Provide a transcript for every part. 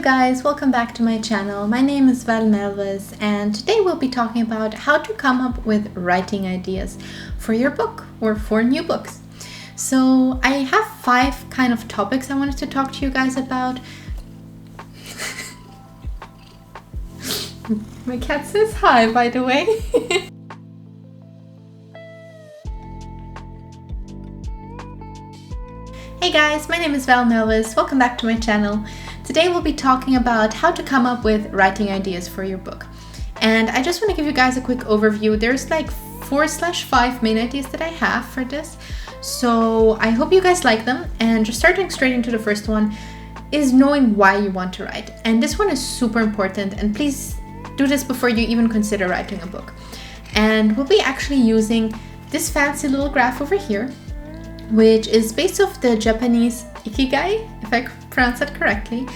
guys, welcome back to my channel. My name is Val Melvis and today we'll be talking about how to come up with writing ideas for your book or for new books. So I have 5 kind of topics I wanted to talk to you guys about. My cat says hi, by the way. Hey guys, my name is Val Melvis. Welcome back to my channel. Today we'll be talking about how to come up with writing ideas for your book. And I just want to give you guys a quick overview. There's like 4/5 main ideas that I have for this. So I hope you guys like them. And just starting straight into the first one is knowing why you want to write. And this one is super important, and please do this before you even consider writing a book. And we'll be actually using this fancy little graph over here, which is based off the Japanese Ikigai, if I pronounce that correctly.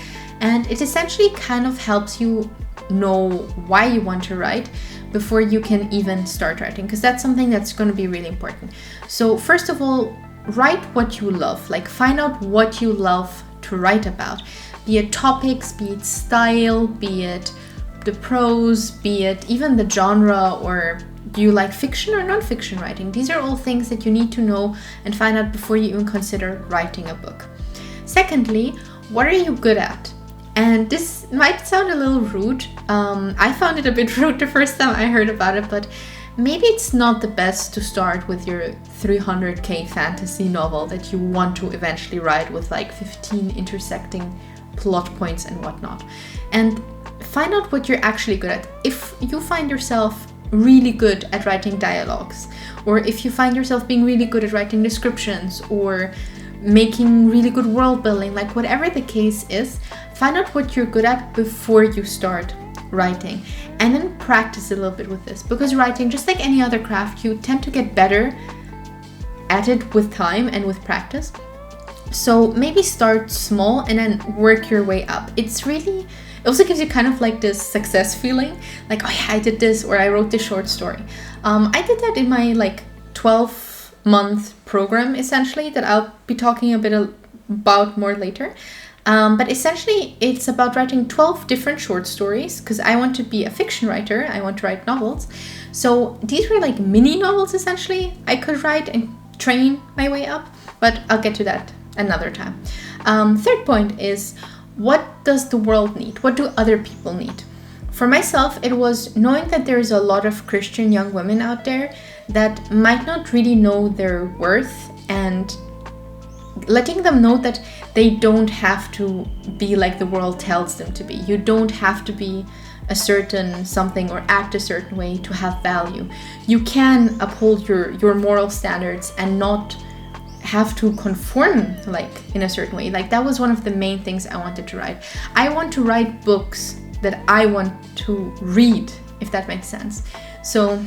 And it essentially kind of helps you know why you want to write before you can even start writing, because that's something that's going to be really important. So first of all, write what you love. Like, find out what you love to write about, be it topics, be it style, be it the prose, be it even the genre, or do you like fiction or non-fiction writing? These are all things that you need to know and find out before you even consider writing a book. Secondly, what are you good at? And this might sound a little rude. I found it a bit rude the first time I heard about it, but maybe it's not the best to start with your 300k fantasy novel that you want to eventually write with like 15 intersecting plot points and whatnot. And find out what you're actually good at. If you find yourself really good at writing dialogues, or if you find yourself being really good at writing descriptions or making really good world building, like whatever the case is, find out what you're good at before you start writing, and then practice a little bit with this, because writing, just like any other craft, you tend to get better at it with time and with practice. So maybe start small and then work your way up. It also gives you kind of like this success feeling, like, oh yeah, I did this, or I wrote this short story. I did that in my like 12-month program, essentially, that I'll be talking a bit about more later. But essentially, it's about writing 12 different short stories, because I want to be a fiction writer. I want to write novels. So these were like mini novels, essentially, I could write and train my way up, but I'll get to that another time. Third point is, what does the world need? What do other people need? For myself, it was knowing that there's a lot of Christian young women out there that might not really know their worth, and letting them know that they don't have to be like the world tells them to be. You don't have to be a certain something or act a certain way to have value. You can uphold your moral standards and not have to conform like in a certain way. Like, that was one of the main things I wanted to write. I want to write books that I want to read, if that makes sense. So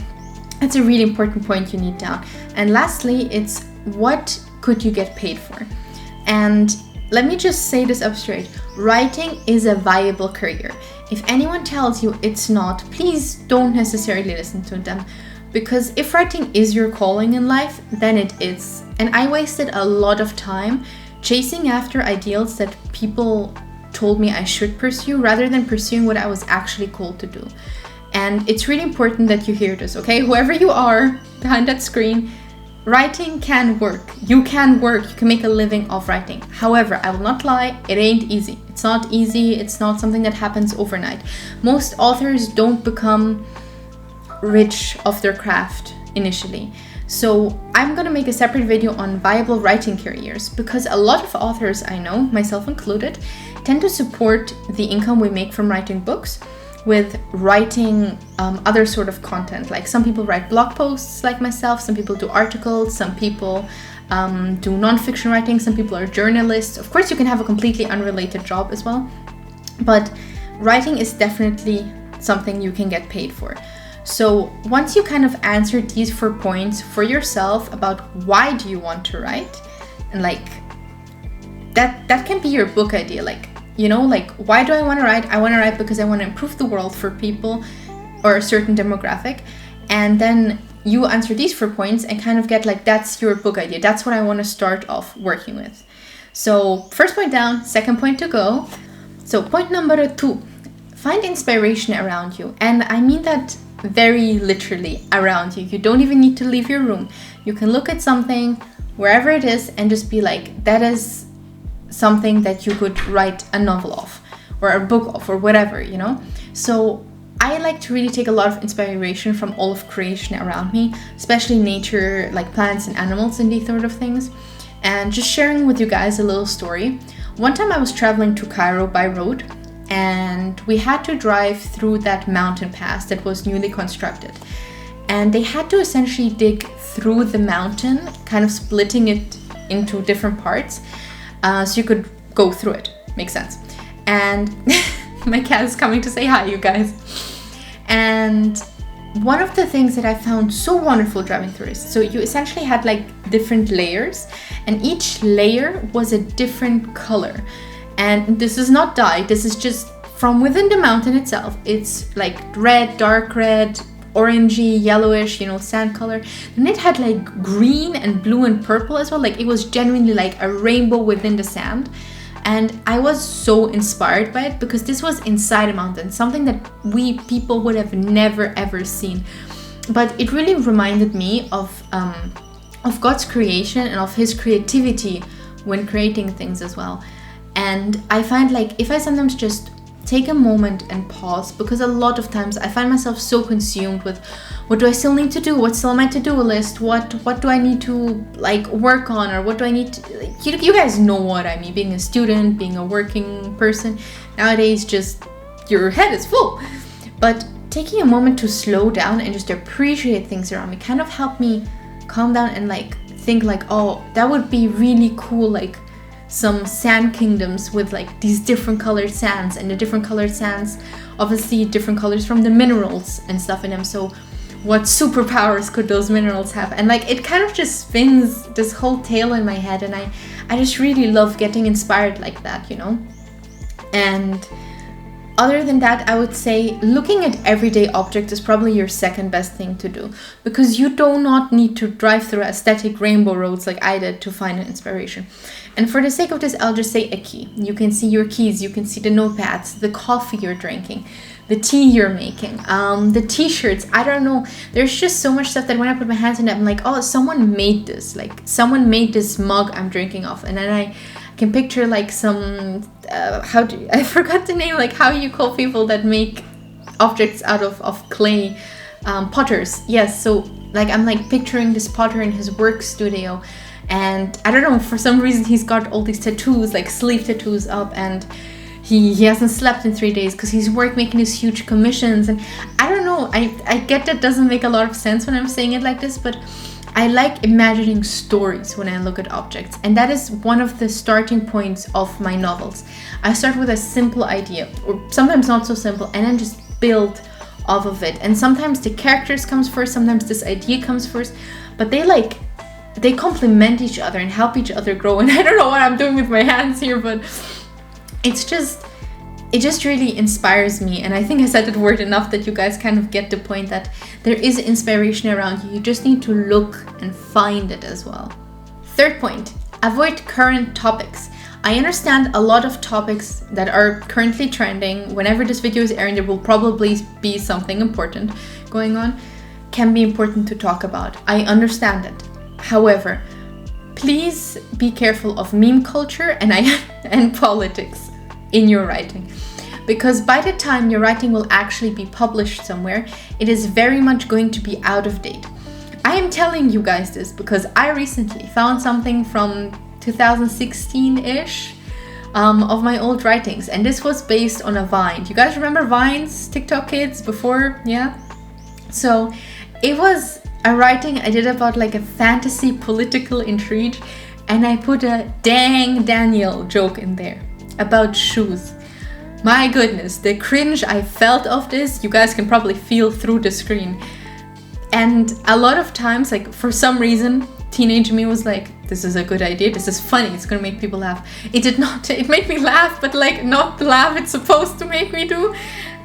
that's a really important point you need down. And lastly, it's what could you get paid for? And let me just say this up straight. Writing is a viable career. If anyone tells you it's not, please don't necessarily listen to them. Because if writing is your calling in life, then it is. And I wasted a lot of time chasing after ideals that people told me I should pursue, rather than pursuing what I was actually called to do. And it's really important that you hear this, okay? Whoever you are behind that screen, writing can work. You can work. You can make a living off writing. However, I will not lie, it ain't easy. It's not easy. It's not something that happens overnight. Most authors don't become rich of their craft initially. So I'm gonna make a separate video on viable writing careers, because a lot of authors I know, myself included, tend to support the income we make from writing books with writing other sort of content. Like, some people write blog posts like myself, some people do articles, some people do non-fiction writing, some people are journalists. Of course, you can have a completely unrelated job as well, but writing is definitely something you can get paid for. So once you kind of answer these 4 points for yourself about why do you want to write, and like that can be your book idea. Like, you know, like, why do I want to write? I want to write because I want to improve the world for people or a certain demographic. And then you answer these 4 points and kind of get like, that's your book idea. That's what I want to start off working with. So first point down, second point to go. So point number 2, find inspiration around you. And I mean that very literally, around you. You don't even need to leave your room. You can look at something wherever it is and just be like, that is something that you could write a novel of or a book of or whatever, you know? So I like to really take a lot of inspiration from all of creation around me, especially nature, like plants and animals and these sort of things. And just sharing with you guys a little story. One time I was traveling to Cairo by road, and we had to drive through that mountain pass that was newly constructed. And they had to essentially dig through the mountain, kind of splitting it into different parts, so you could go through it. Makes sense. And my cat is coming to say hi, you guys. And one of the things that I found so wonderful driving through is, so you essentially had like different layers, and each layer was a different color. And this is not dye, this is just from within the mountain itself. It's like red, dark red, orangey, yellowish, you know, sand color. And it had like green and blue and purple as well. Like it was genuinely like a rainbow within the sand. And I was so inspired by it because this was inside a mountain, something that we people would have never ever seen. But it really reminded me of God's creation and of His creativity when creating things as well. And I find like if I sometimes just take a moment and pause, because a lot of times I find myself so consumed with what do I still need to do, what's still on my to-do list, what do I need to like work on, or what do I need to like, you guys know what I mean, being a student, being a working person nowadays, just your head is full. But taking a moment to slow down and just appreciate things around me kind of helped me calm down and like think like, oh, that would be really cool, like some sand kingdoms with like these different colored sands, and the different colored sands obviously different colors from the minerals and stuff in them. So what superpowers could those minerals have? And like it kind of just spins this whole tale in my head, and I just really love getting inspired like that, you know. And other than that, I would say looking at everyday objects is probably your second best thing to do, because you do not need to drive through aesthetic rainbow roads like I did to find an inspiration. And for the sake of this, I'll just say a key. You can see your keys, you can see the notepads, the coffee you're drinking, the tea you're making, the t-shirts. I don't know. There's just so much stuff that when I put my hands in it, I'm like, oh, someone made this. Like someone made this mug I'm drinking off. And then I can picture like some, I forgot the name, like how you call people that make objects out of clay, potters. Yes, so like I'm like picturing this potter in his work studio. And I don't know, for some reason he's got all these tattoos, like sleeve tattoos up, and he hasn't slept in 3 days because he's making these huge commissions. And I don't know, I get that doesn't make a lot of sense when I'm saying it like this, but I like imagining stories when I look at objects. And that is one of the starting points of my novels. I start with a simple idea, or sometimes not so simple, and then just build off of it. And sometimes the characters comes first, sometimes this idea comes first, but they complement each other and help each other grow. And I don't know what I'm doing with my hands here, but it just really inspires me. And I think I said that word enough that you guys kind of get the point that there is inspiration around you. You just need to look and find it as well. Third point, avoid current topics. I understand a lot of topics that are currently trending. Whenever this video is airing, there will probably be something important going on, can be important to talk about. I understand it. However, please be careful of meme culture and politics in your writing, because by the time your writing will actually be published somewhere, it is very much going to be out of date. I am telling you guys this because I recently found something from 2016-ish of my old writings, and this was based on a Vine. You guys remember Vines, TikTok kids before? Yeah? So it was a writing I did about like a fantasy political intrigue, and I put a dang Daniel joke in there about shoes. My goodness, the cringe I felt of this, you guys can probably feel through the screen. And a lot of times, like for some reason, teenage me was like, this is a good idea, this is funny, it's gonna make people laugh. It did not, it made me laugh, but like not the laugh it's supposed to make me do.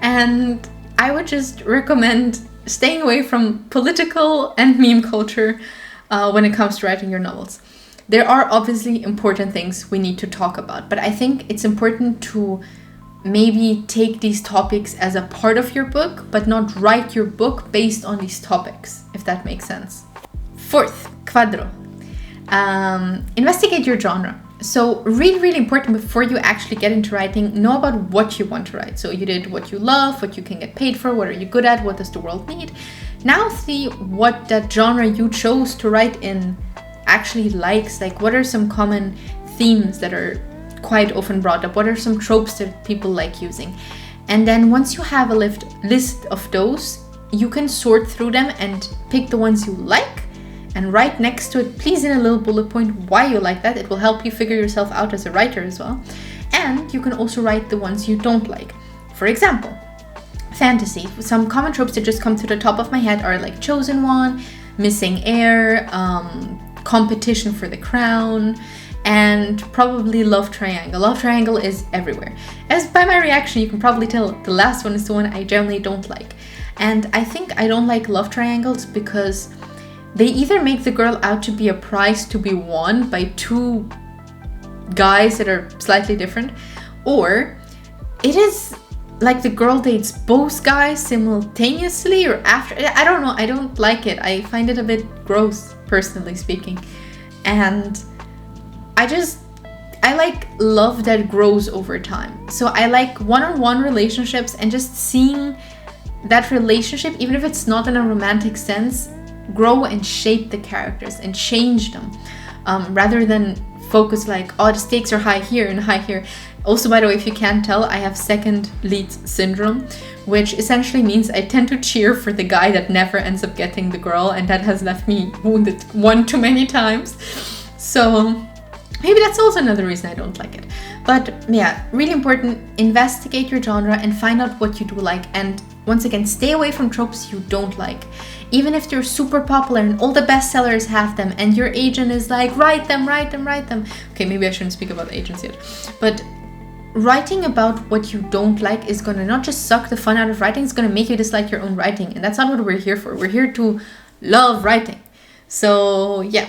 And I would just recommend staying away from political and meme culture when it comes to writing your novels. There are obviously important things we need to talk about, but I think it's important to maybe take these topics as a part of your book, but not write your book based on these topics, if that makes sense. Fourth, cuadro. Investigate your genre. So really important before you actually get into writing, know about what you want to write. So you did what you love, what you can get paid for, what are you good at, what does the world need. Now see what that genre you chose to write in actually likes. Like, what are some common themes that are quite often brought up? What are some tropes that people like using? And then once you have a list of those, you can sort through them and pick the ones you like and write next to it, please, in a little bullet point, why you like that. It will help you figure yourself out as a writer as well. And you can also write the ones you don't like. For example, fantasy. Some common tropes that just come to the top of my head are like chosen one, missing heir, competition for the crown, and probably love triangle. Love triangle is everywhere. As by my reaction, you can probably tell the last one is the one I generally don't like. And I think I don't like love triangles because they either make the girl out to be a prize to be won by two guys that are slightly different, or it is like the girl dates both guys simultaneously or after. I don't know. I don't like it. I find it a bit gross, personally speaking. And I like love that grows over time. So I like one-on-one relationships and just seeing that relationship, even if it's not in a romantic sense, grow and shape the characters and change them, rather than focus like, oh, the stakes are high here and high here. Also, by the way, if you can't tell, I have second lead syndrome, which essentially means I tend to cheer for the guy that never ends up getting the girl, and that has left me wounded one too many times. So maybe that's also another reason I don't like it. But yeah, really important, investigate your genre and find out what you do like. And once again, stay away from tropes you don't like. Even if they're super popular and all the bestsellers have them and your agent is like, write them. Okay, maybe I shouldn't speak about agents yet. But writing about what you don't like is gonna not just suck the fun out of writing, it's gonna make you dislike your own writing. And that's not what we're here for. We're here to love writing. So yeah.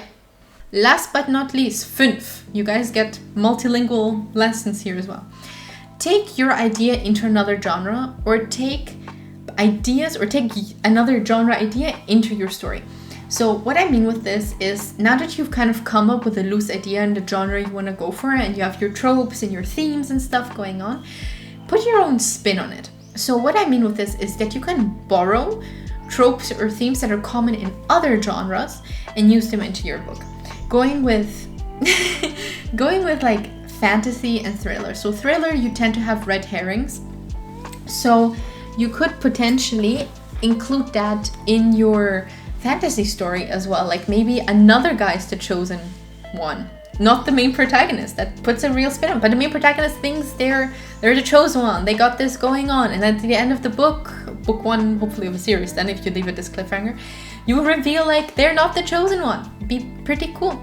Last but not least, 5. You guys get multilingual lessons here as well. Take your idea into another genre, or take another genre idea into your story. So what I mean with this is, now that you've kind of come up with a loose idea and the genre you want to go for, and you have your tropes and your themes and stuff going on, put your own spin on it. So what I mean with this is that you can borrow tropes or themes that are common in other genres and use them into your book. Going with like fantasy and thriller. So thriller, you tend to have red herrings. So you could potentially include that in your fantasy story as well. Like maybe another guy's the chosen one, not the main protagonist. That puts a real spin on it. But the main protagonist thinks they're the chosen one. They got this going on. And at the end of the book 1, hopefully of a series, then if you leave it this cliffhanger, you reveal like they're not the chosen one. Be pretty cool.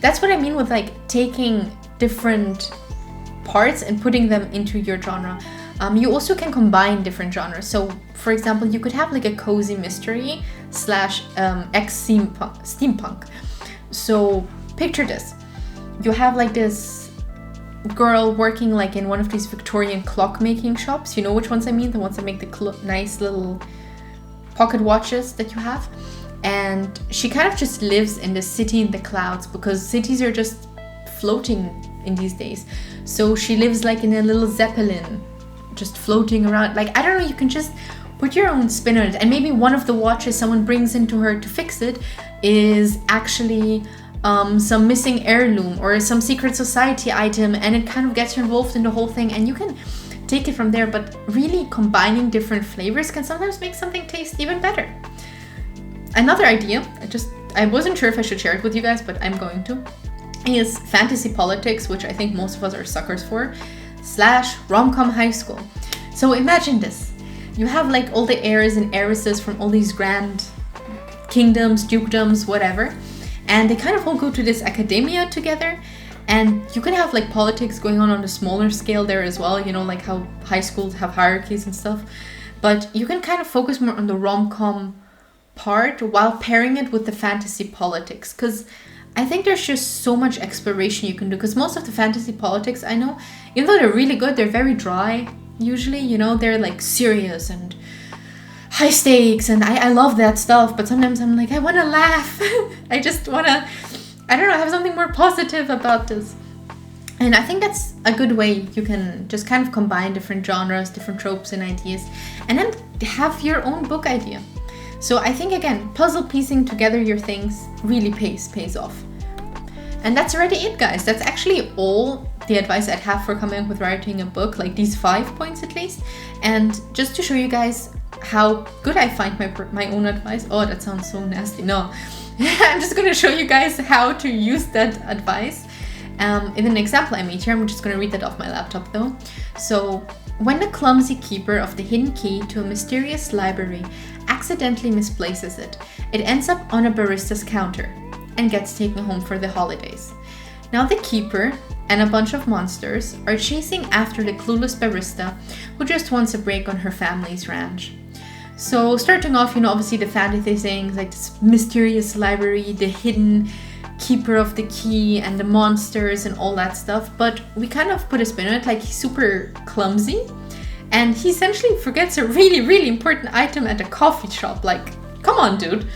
That's what I mean with like taking different parts and putting them into your genre. You also can combine different genres. So for example, you could have like a cozy mystery / steampunk. So picture this. You have like this girl working like in one of these Victorian clockmaking shops. You know which ones I mean? The ones that make the nice little pocket watches that you have. And she kind of just lives in the city in the clouds, because cities are just floating in these days. So she lives like in a little zeppelin, just floating around. Like, I don't know, you can just put your own spin on it. And maybe one of the watches someone brings into her to fix it is actually some missing heirloom or some secret society item, and it kind of gets her involved in the whole thing, and you can take it from there. But really combining different flavors can sometimes make something taste even better. Another idea, I wasn't sure if I should share it with you guys, but I'm going to, is fantasy politics, which I think most of us are suckers for, / rom-com high school. So imagine this. You have like all the heirs and heiresses from all these grand kingdoms, dukedoms, whatever, and they kind of all go to this academia together, and you can have like politics going on a smaller scale there as well, you know, like how high schools have hierarchies and stuff, but you can kind of focus more on the rom-com part while pairing it with the fantasy politics, because I think there's just so much exploration you can do, because most of the fantasy politics I know, even though they're really good, they're very dry. usually, you know, they're like serious and high stakes, and I love that stuff, but sometimes I'm like, I want to laugh. I just want to, I don't know, have something more positive about this. And I think that's a good way you can just kind of combine different genres, different tropes and ideas, and then have your own book idea. So I think, again, puzzle piecing together your things really pays off. And that's already it, guys. That's actually all the advice I'd have for coming up with writing a book, like these 5 points at least. And just to show you guys how good I find my own advice. Oh, that sounds so nasty. No, I'm just going to show you guys how to use that advice. In an example I made here, I'm just going to read that off my laptop though. So, when the clumsy keeper of the hidden key to a mysterious library accidentally misplaces it, it ends up on a barista's counter and gets taken home for the holidays. Now the keeper and a bunch of monsters are chasing after the clueless barista who just wants a break on her family's ranch. So starting off, you know, obviously the fantasy things like this mysterious library, the hidden keeper of the key and the monsters and all that stuff, but we kind of put a spin on it, like he's super clumsy and he essentially forgets a really important item at a coffee shop. Like, come on, dude.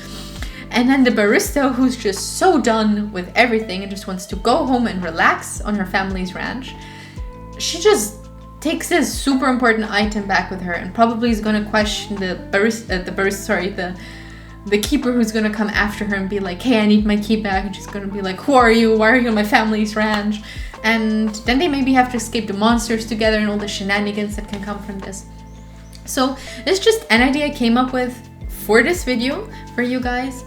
And then the barista, who's just so done with everything and just wants to go home and relax on her family's ranch, she just takes this super important item back with her and probably is going to question the keeper who's going to come after her and be like, hey, I need my key back. And she's going to be like, who are you? Why are you on my family's ranch? And then they maybe have to escape the monsters together and all the shenanigans that can come from this. So this is just an idea I came up with for this video for you guys.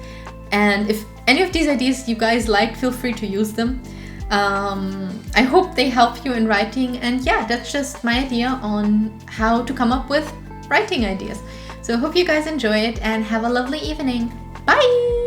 And if any of these ideas you guys like, feel free to use them. I hope they help you in writing. And yeah, that's just my idea on how to come up with writing ideas. So I hope you guys enjoy it and have a lovely evening. Bye!